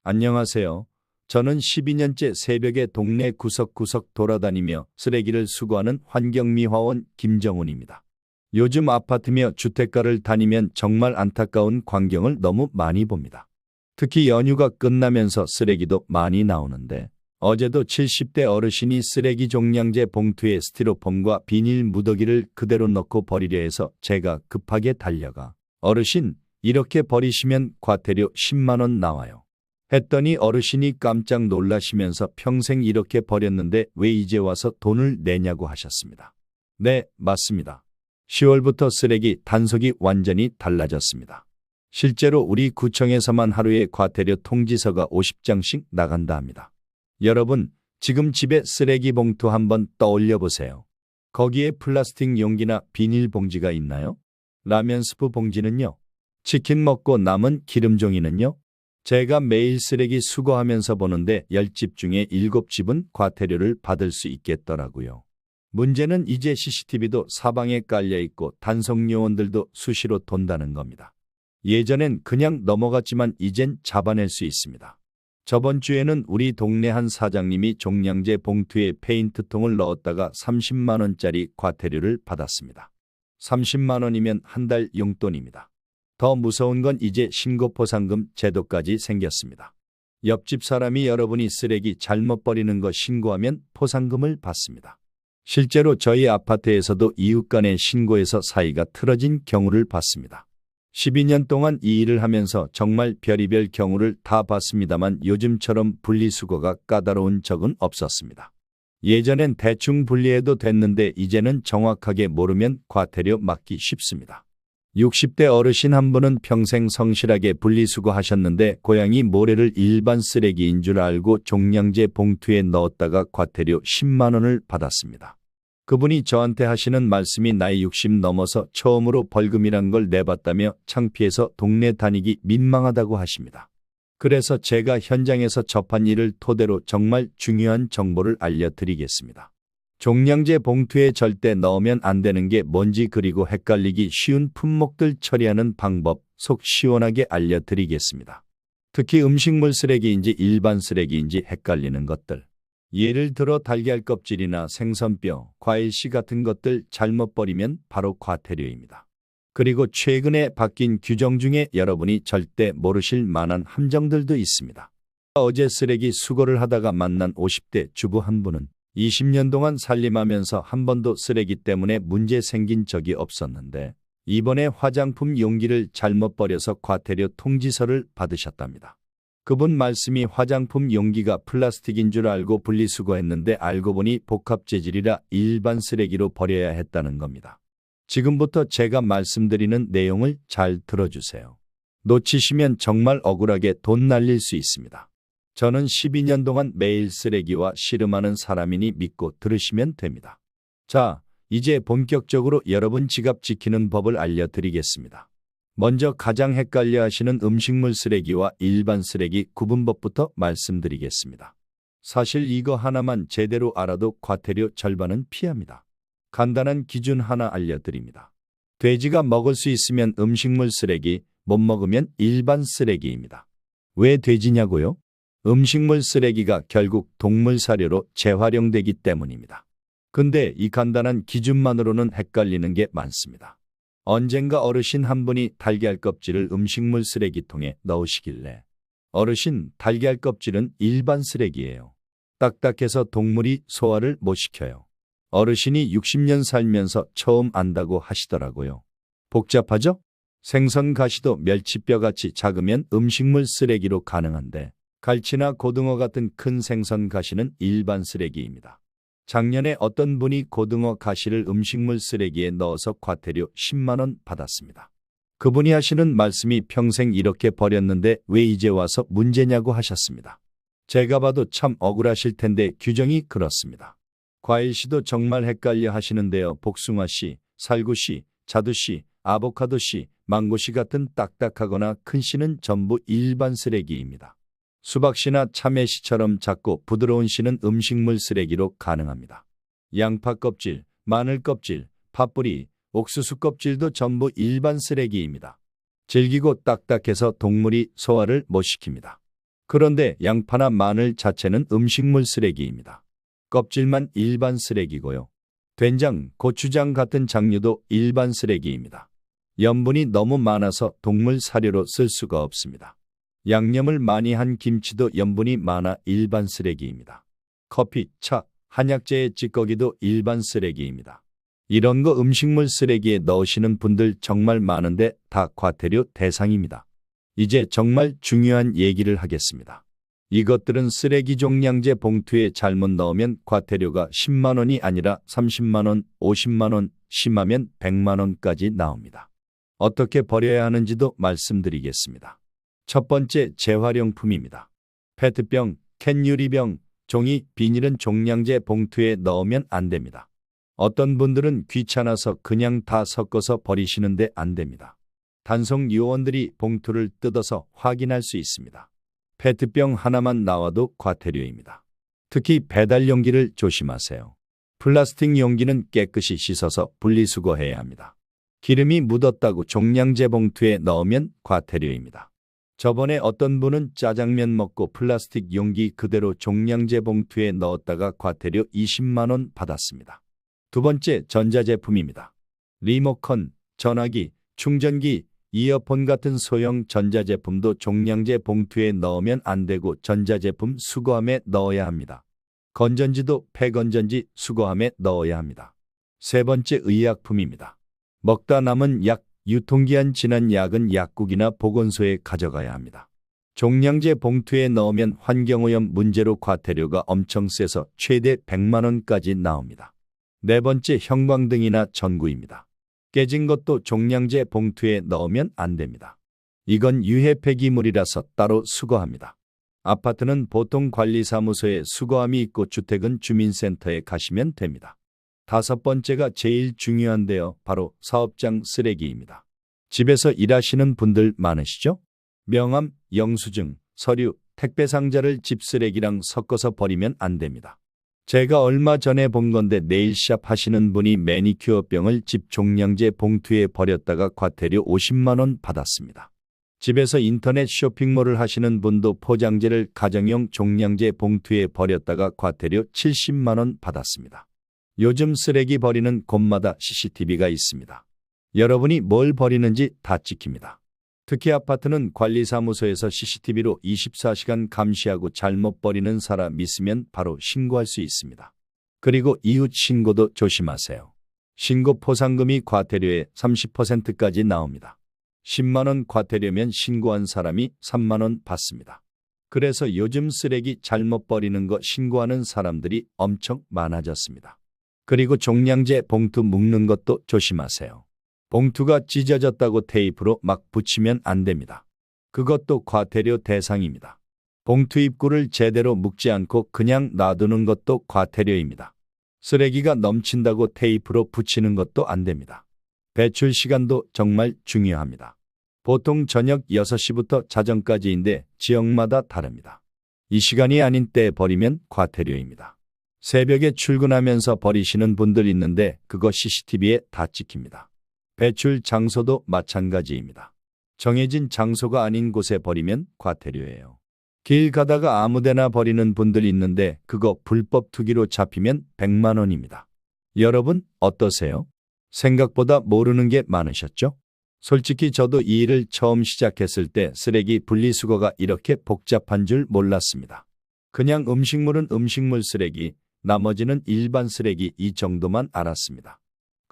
안녕하세요. 저는 12년째 새벽에 동네 구석구석 돌아다니며 쓰레기를 수거하는 환경미화원 김정훈입니다. 요즘 아파트며 주택가를 다니면 정말 안타까운 광경을 너무 많이 봅니다. 특히 연휴가 끝나면서 쓰레기도 많이 나오는데 어제도 70대 어르신이 쓰레기 종량제 봉투에 스티로폼과 비닐 무더기를 그대로 넣고 버리려 해서 제가 급하게 달려가 어르신, 이렇게 버리시면 과태료 10만 원 나와요. 했더니 어르신이 깜짝 놀라시면서 평생 이렇게 버렸는데 왜 이제 와서 돈을 내냐고 하셨습니다. 네, 맞습니다. 10월부터 쓰레기 단속이 완전히 달라졌습니다. 실제로 우리 구청에서만 하루에 과태료 통지서가 50장씩 나간다 합니다. 여러분, 지금 집에 쓰레기 봉투 한번 떠올려 보세요. 거기에 플라스틱 용기나 비닐 봉지가 있나요? 라면 스프 봉지는요? 치킨 먹고 남은 기름종이는요? 제가 매일 쓰레기 수거하면서 보는데 10집 중에 7집은 과태료를 받을 수 있겠더라고요. 문제는 이제 CCTV도 사방에 깔려 있고 단속 요원들도 수시로 돈다는 겁니다. 예전엔 그냥 넘어갔지만 이젠 잡아낼 수 있습니다. 저번 주에는 우리 동네 한 사장님이 종량제 봉투에 페인트통을 넣었다가 30만 원짜리 과태료를 받았습니다. 30만 원이면 한 달 용돈입니다. 더 무서운 건 이제 신고포상금 제도까지 생겼습니다. 옆집 사람이 여러분이 쓰레기 잘못 버리는 거 신고하면 포상금을 받습니다. 실제로 저희 아파트에서도 이웃 간의 신고에서 사이가 틀어진 경우를 봤습니다. 12년 동안 이 일을 하면서 정말 별의별 경우를 다 봤습니다만 요즘처럼 분리수거가 까다로운 적은 없었습니다. 예전엔 대충 분리해도 됐는데 이제는 정확하게 모르면 과태료 맞기 쉽습니다. 60대 어르신 한 분은 평생 성실하게 분리수거하셨는데 고양이 모래를 일반 쓰레기인 줄 알고 종량제 봉투에 넣었다가 과태료 10만 원을 받았습니다. 그분이 저한테 하시는 말씀이 나이 60 넘어서 처음으로 벌금이란 걸 내봤다며 창피해서 동네 다니기 민망하다고 하십니다. 그래서 제가 현장에서 접한 일을 토대로 정말 중요한 정보를 알려드리겠습니다. 종량제 봉투에 절대 넣으면 안 되는 게 뭔지 그리고 헷갈리기 쉬운 품목들 처리하는 방법 속 시원하게 알려드리겠습니다. 특히 음식물 쓰레기인지 일반 쓰레기인지 헷갈리는 것들. 예를 들어 달걀 껍질이나 생선뼈, 과일씨 같은 것들 잘못 버리면 바로 과태료입니다. 그리고 최근에 바뀐 규정 중에 여러분이 절대 모르실 만한 함정들도 있습니다. 어제 쓰레기 수거를 하다가 만난 50대 주부 한 분은 20년 동안 살림하면서 한 번도 쓰레기 때문에 문제 생긴 적이 없었는데 이번에 화장품 용기를 잘못 버려서 과태료 통지서를 받으셨답니다. 그분 말씀이 화장품 용기가 플라스틱인 줄 알고 분리수거했는데 알고 보니 복합재질이라 일반 쓰레기로 버려야 했다는 겁니다. 지금부터 제가 말씀드리는 내용을 잘 들어주세요. 놓치시면 정말 억울하게 돈 날릴 수 있습니다. 저는 12년 동안 매일 쓰레기와 씨름하는 사람이니 믿고 들으시면 됩니다. 자, 이제 본격적으로 여러분 지갑 지키는 법을 알려드리겠습니다. 먼저 가장 헷갈려 하시는 음식물 쓰레기와 일반 쓰레기 구분법부터 말씀드리겠습니다. 사실 이거 하나만 제대로 알아도 과태료 절반은 피합니다. 간단한 기준 하나 알려드립니다. 돼지가 먹을 수 있으면 음식물 쓰레기, 못 먹으면 일반 쓰레기입니다. 왜 돼지냐고요? 음식물 쓰레기가 결국 동물 사료로 재활용되기 때문입니다. 근데 이 간단한 기준만으로는 헷갈리는 게 많습니다. 언젠가 어르신 한 분이 달걀 껍질을 음식물 쓰레기통에 넣으시길래 어르신, 달걀 껍질은 일반 쓰레기예요. 딱딱해서 동물이 소화를 못 시켜요. 어르신이 60년 살면서 처음 안다고 하시더라고요. 복잡하죠? 생선 가시도 멸치뼈같이 작으면 음식물 쓰레기로 가능한데 갈치나 고등어 같은 큰 생선 가시는 일반 쓰레기입니다. 작년에 어떤 분이 고등어 가시를 음식물 쓰레기에 넣어서 과태료 10만 원 받았습니다. 그분이 하시는 말씀이 평생 이렇게 버렸는데 왜 이제 와서 문제냐고 하셨습니다. 제가 봐도 참 억울하실 텐데 규정이 그렇습니다. 과일씨도 정말 헷갈려 하시는데요. 복숭아씨, 살구씨, 자두씨, 아보카도씨, 망고씨 같은 딱딱하거나 큰 씨는 전부 일반 쓰레기입니다. 수박씨나 참외씨처럼 작고 부드러운 씨는 음식물 쓰레기로 가능합니다. 양파 껍질, 마늘 껍질, 파뿌리, 옥수수 껍질도 전부 일반 쓰레기입니다. 질기고 딱딱해서 동물이 소화를 못 시킵니다. 그런데 양파나 마늘 자체는 음식물 쓰레기입니다. 껍질만 일반 쓰레기고요. 된장, 고추장 같은 장류도 일반 쓰레기입니다. 염분이 너무 많아서 동물 사료로 쓸 수가 없습니다. 양념을 많이 한 김치도 염분이 많아 일반 쓰레기입니다. 커피, 차, 한약재의 찌꺼기도 일반 쓰레기입니다. 이런 거 음식물 쓰레기에 넣으시는 분들 정말 많은데 다 과태료 대상입니다. 이제 정말 중요한 얘기를 하겠습니다. 이것들은 쓰레기 종량제 봉투에 잘못 넣으면 과태료가 10만 원이 아니라 30만 원, 50만 원, 심하면 100만 원까지 나옵니다. 어떻게 버려야 하는지도 말씀드리겠습니다. 첫 번째, 재활용품입니다. 페트병, 캔 유리병, 종이, 비닐은 종량제 봉투에 넣으면 안 됩니다. 어떤 분들은 귀찮아서 그냥 다 섞어서 버리시는데 안 됩니다. 단속 요원들이 봉투를 뜯어서 확인할 수 있습니다. 페트병 하나만 나와도 과태료입니다. 특히 배달 용기를 조심하세요. 플라스틱 용기는 깨끗이 씻어서 분리수거해야 합니다. 기름이 묻었다고 종량제 봉투에 넣으면 과태료입니다. 저번에 어떤 분은 짜장면 먹고 플라스틱 용기 그대로 종량제 봉투에 넣었다가 과태료 20만 원 받았습니다. 두 번째, 전자제품입니다. 리모컨, 전화기, 충전기, 이어폰 같은 소형 전자제품도 종량제 봉투에 넣으면 안 되고 전자제품 수거함에 넣어야 합니다. 건전지도 폐건전지 수거함에 넣어야 합니다. 세 번째, 의약품입니다. 먹다 남은 약, 유통기한 지난 약은 약국이나 보건소에 가져가야 합니다. 종량제 봉투에 넣으면 환경오염 문제로 과태료가 엄청 세서 최대 100만 원까지 나옵니다. 네 번째, 형광등이나 전구입니다. 깨진 것도 종량제 봉투에 넣으면 안 됩니다. 이건 유해 폐기물이라서 따로 수거합니다. 아파트는 보통 관리사무소에 수거함이 있고 주택은 주민센터에 가시면 됩니다. 다섯 번째가 제일 중요한데요. 바로 사업장 쓰레기입니다. 집에서 일하시는 분들 많으시죠? 명함, 영수증, 서류, 택배 상자를 집 쓰레기랑 섞어서 버리면 안 됩니다. 제가 얼마 전에 본 건데 네일샵 하시는 분이 매니큐어 병을 집 종량제 봉투에 버렸다가 과태료 50만 원 받았습니다. 집에서 인터넷 쇼핑몰을 하시는 분도 포장재를 가정용 종량제 봉투에 버렸다가 과태료 70만 원 받았습니다. 요즘 쓰레기 버리는 곳마다 CCTV가 있습니다. 여러분이 뭘 버리는지 다 찍힙니다. 특히 아파트는 관리사무소에서 CCTV로 24시간 감시하고 잘못 버리는 사람 있으면 바로 신고할 수 있습니다. 그리고 이웃 신고도 조심하세요. 신고 포상금이 과태료의 30%까지 나옵니다. 10만 원 과태료면 신고한 사람이 3만 원 받습니다. 그래서 요즘 쓰레기 잘못 버리는 거 신고하는 사람들이 엄청 많아졌습니다. 그리고 종량제 봉투 묶는 것도 조심하세요. 봉투가 찢어졌다고 테이프로 막 붙이면 안 됩니다. 그것도 과태료 대상입니다. 봉투 입구를 제대로 묶지 않고 그냥 놔두는 것도 과태료입니다. 쓰레기가 넘친다고 테이프로 붙이는 것도 안 됩니다. 배출 시간도 정말 중요합니다. 보통 저녁 6시부터 자정까지인데 지역마다 다릅니다. 이 시간이 아닌 때 버리면 과태료입니다. 새벽에 출근하면서 버리시는 분들 있는데 그거 CCTV에 다 찍힙니다. 배출 장소도 마찬가지입니다. 정해진 장소가 아닌 곳에 버리면 과태료예요. 길 가다가 아무데나 버리는 분들 있는데 그거 불법 투기로 잡히면 100만 원입니다. 여러분 어떠세요? 생각보다 모르는 게 많으셨죠? 솔직히 저도 이 일을 처음 시작했을 때 쓰레기 분리수거가 이렇게 복잡한 줄 몰랐습니다. 그냥 음식물은 음식물 쓰레기, 나머지는 일반 쓰레기 이 정도만 알았습니다.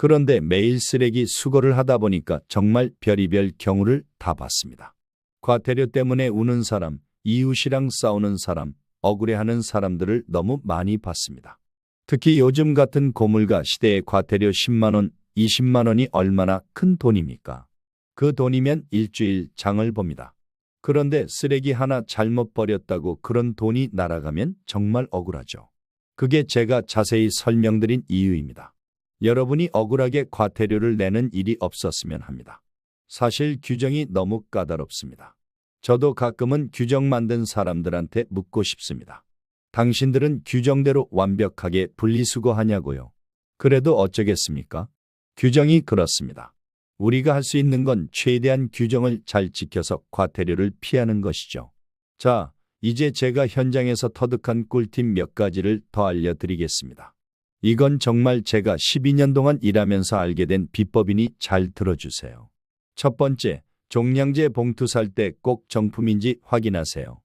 그런데 매일 쓰레기 수거를 하다 보니까 정말 별의별 경우를 다 봤습니다. 과태료 때문에 우는 사람, 이웃이랑 싸우는 사람, 억울해하는 사람들을 너무 많이 봤습니다. 특히 요즘 같은 고물가 시대에 과태료 10만 원, 20만 원이 얼마나 큰 돈입니까? 그 돈이면 일주일 장을 봅니다. 그런데 쓰레기 하나 잘못 버렸다고 그런 돈이 날아가면 정말 억울하죠. 그게 제가 자세히 설명드린 이유입니다. 여러분이 억울하게 과태료를 내는 일이 없었으면 합니다. 사실 규정이 너무 까다롭습니다. 저도 가끔은 규정 만든 사람들한테 묻고 싶습니다. 당신들은 규정대로 완벽하게 분리수거하냐고요. 그래도 어쩌겠습니까? 규정이 그렇습니다. 우리가 할 수 있는 건 최대한 규정을 잘 지켜서 과태료를 피하는 것이죠. 자, 이제 제가 현장에서 터득한 꿀팁 몇 가지를 더 알려드리겠습니다. 이건 정말 제가 12년 동안 일하면서 알게 된 비법이니 잘 들어주세요. 첫 번째, 종량제 봉투 살 때 꼭 정품인지 확인하세요.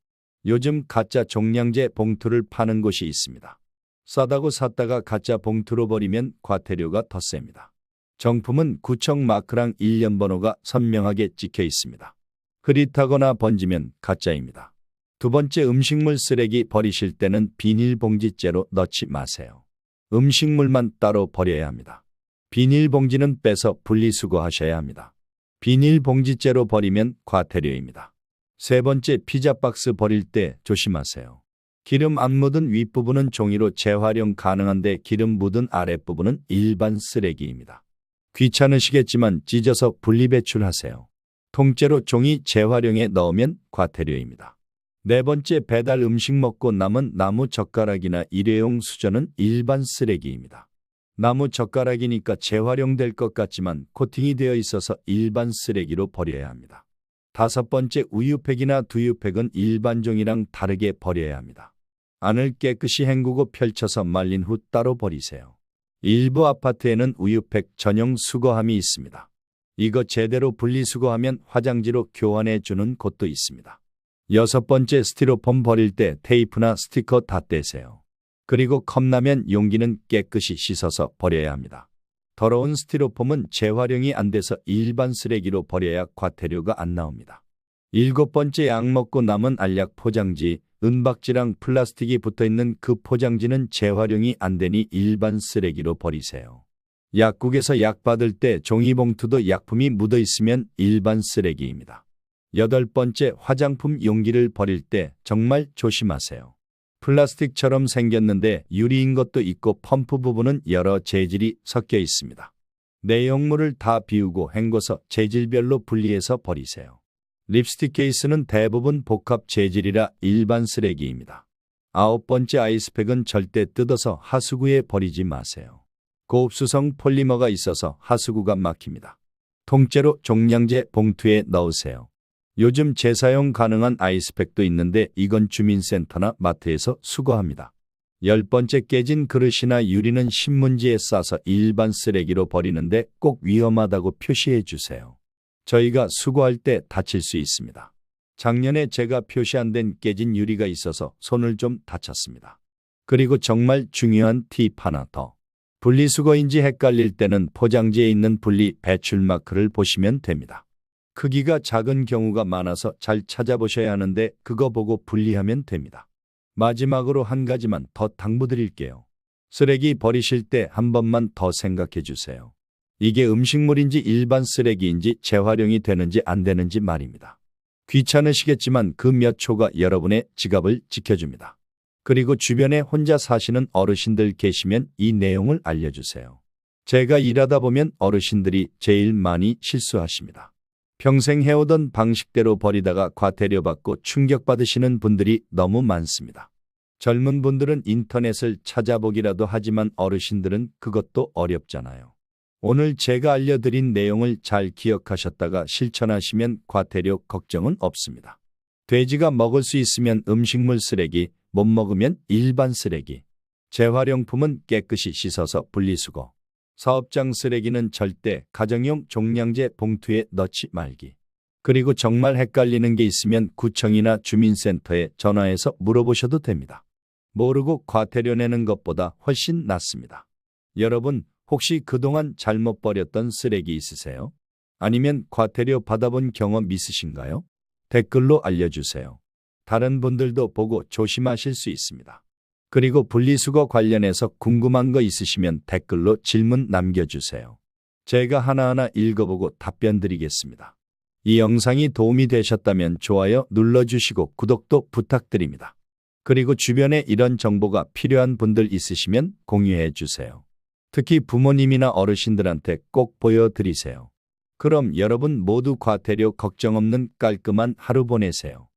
요즘 가짜 종량제 봉투를 파는 곳이 있습니다. 싸다고 샀다가 가짜 봉투로 버리면 과태료가 더 셉니다. 정품은 구청 마크랑 일련 번호가 선명하게 찍혀 있습니다. 흐릿하거나 번지면 가짜입니다. 두 번째, 음식물 쓰레기 버리실 때는 비닐봉지째로 넣지 마세요. 음식물만 따로 버려야 합니다. 비닐봉지는 빼서 분리수거하셔야 합니다. 비닐봉지째로 버리면 과태료입니다. 세 번째, 피자 박스 버릴 때 조심하세요. 기름 안 묻은 윗부분은 종이로 재활용 가능한데 기름 묻은 아랫부분은 일반 쓰레기입니다. 귀찮으시겠지만 찢어서 분리배출하세요. 통째로 종이 재활용에 넣으면 과태료입니다. 네 번째, 배달 음식 먹고 남은 나무 젓가락이나 일회용 수저는 일반 쓰레기입니다. 나무 젓가락이니까 재활용될 것 같지만 코팅이 되어 있어서 일반 쓰레기로 버려야 합니다. 다섯 번째, 우유팩이나 두유팩은 일반 종이랑 다르게 버려야 합니다. 안을 깨끗이 헹구고 펼쳐서 말린 후 따로 버리세요. 일부 아파트에는 우유팩 전용 수거함이 있습니다. 이거 제대로 분리수거하면 화장지로 교환해 주는 곳도 있습니다. 여섯 번째, 스티로폼 버릴 때 테이프나 스티커 다 떼세요. 그리고 컵라면 용기는 깨끗이 씻어서 버려야 합니다. 더러운 스티로폼은 재활용이 안 돼서 일반 쓰레기로 버려야 과태료가 안 나옵니다. 일곱 번째, 약 먹고 남은 알약 포장지, 은박지랑 플라스틱이 붙어있는 그 포장지는 재활용이 안 되니 일반 쓰레기로 버리세요. 약국에서 약 받을 때 종이봉투도 약품이 묻어 있으면 일반 쓰레기입니다. 여덟 번째, 화장품 용기를 버릴 때 정말 조심하세요. 플라스틱처럼 생겼는데 유리인 것도 있고 펌프 부분은 여러 재질이 섞여 있습니다. 내용물을 다 비우고 헹궈서 재질별로 분리해서 버리세요. 립스틱 케이스는 대부분 복합 재질이라 일반 쓰레기입니다. 아홉 번째, 아이스팩은 절대 뜯어서 하수구에 버리지 마세요. 고흡수성 폴리머가 있어서 하수구가 막힙니다. 통째로 종량제 봉투에 넣으세요. 요즘 재사용 가능한 아이스팩도 있는데 이건 주민센터나 마트에서 수거합니다. 열 번째, 깨진 그릇이나 유리는 신문지에 싸서 일반 쓰레기로 버리는데 꼭 위험하다고 표시해 주세요. 저희가 수거할 때 다칠 수 있습니다. 작년에 제가 표시 안 된 깨진 유리가 있어서 손을 좀 다쳤습니다. 그리고 정말 중요한 팁 하나 더. 분리수거인지 헷갈릴 때는 포장지에 있는 분리 배출 마크를 보시면 됩니다. 크기가 작은 경우가 많아서 잘 찾아보셔야 하는데 그거 보고 분리하면 됩니다. 마지막으로 한 가지만 더 당부드릴게요. 쓰레기 버리실 때 한 번만 더 생각해 주세요. 이게 음식물인지 일반 쓰레기인지 재활용이 되는지 안 되는지 말입니다. 귀찮으시겠지만 그 몇 초가 여러분의 지갑을 지켜줍니다. 그리고 주변에 혼자 사시는 어르신들 계시면 이 내용을 알려주세요. 제가 일하다 보면 어르신들이 제일 많이 실수하십니다. 평생 해오던 방식대로 버리다가 과태료 받고 충격받으시는 분들이 너무 많습니다. 젊은 분들은 인터넷을 찾아보기라도 하지만 어르신들은 그것도 어렵잖아요. 오늘 제가 알려드린 내용을 잘 기억하셨다가 실천하시면 과태료 걱정은 없습니다. 돼지가 먹을 수 있으면 음식물 쓰레기, 못 먹으면 일반 쓰레기. 재활용품은 깨끗이 씻어서 분리수거. 사업장 쓰레기는 절대 가정용 종량제 봉투에 넣지 말기. 그리고 정말 헷갈리는 게 있으면 구청이나 주민센터에 전화해서 물어보셔도 됩니다. 모르고 과태료 내는 것보다 훨씬 낫습니다. 여러분, 혹시 그동안 잘못 버렸던 쓰레기 있으세요? 아니면 과태료 받아본 경험 있으신가요? 댓글로 알려주세요. 다른 분들도 보고 조심하실 수 있습니다. 그리고 분리수거 관련해서 궁금한 거 있으시면 댓글로 질문 남겨주세요. 제가 하나하나 읽어보고 답변 드리겠습니다. 이 영상이 도움이 되셨다면 좋아요 눌러주시고 구독도 부탁드립니다. 그리고 주변에 이런 정보가 필요한 분들 있으시면 공유해 주세요. 특히 부모님이나 어르신들한테 꼭 보여드리세요. 그럼 여러분 모두 과태료 걱정 없는 깔끔한 하루 보내세요.